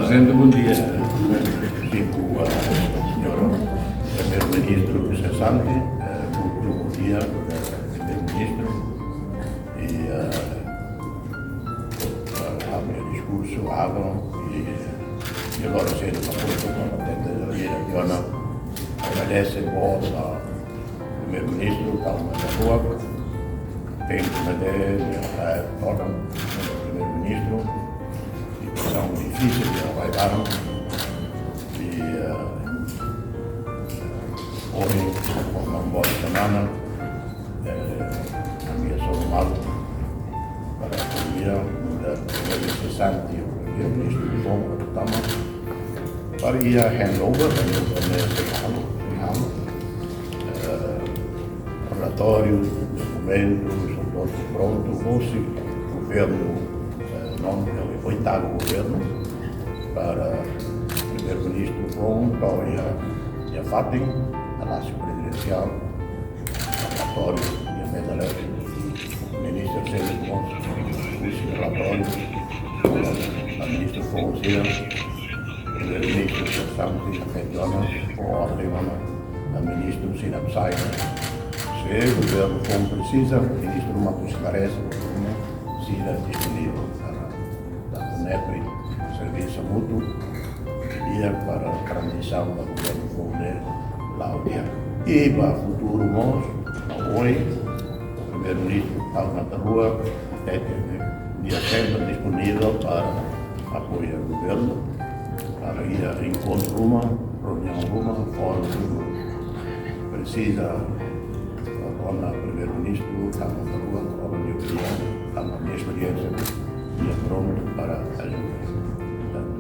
Presidente, bom dia. Fico a senhora Primeiro-Ministro cessante, muito bom dia, Primeiro-Ministro, e ao meu discurso abram e agora sendo uma coisa com a Tenda agradece a voz ao Primeiro-Ministro, Calma da Rua, tem que manter a ordem do Primeiro-Ministro, situação difícil que aguardaram e hoje, por uma boa semana, a minha saúde mal para a economia da primeira cessante e o Primeiro-Ministro de bom tama para ir a handover relatórios, documentos, são todos prontos. O governo não é o oitavo governo para o Primeiro-Ministro com Vitória e a FATEM, Palácio Presidencial, relatório e a medalha, o Ministro Sérgio Montes, os relatórios, a Ministra Fonseca, o Primeiro-Ministro Santos e a Jonas, o ordem a Ministro Sinapsai. Se o governo como precisa, o Ministro Matos Cares será disponível para a CONEPRI, serviço mútuo, e para a transição do governo Founder, Láudia. E para o futuro, nós, hoje, o Primeiro-Ministro Calma da Rua, dia sempre disponível para apoiar o governo, para ir a encontro reunião fórum precisa. Com o Primeiro-Ministro, Calma da Rua, com a minha opinião, com a minha experiência, e é pronto para ajudar. Portanto,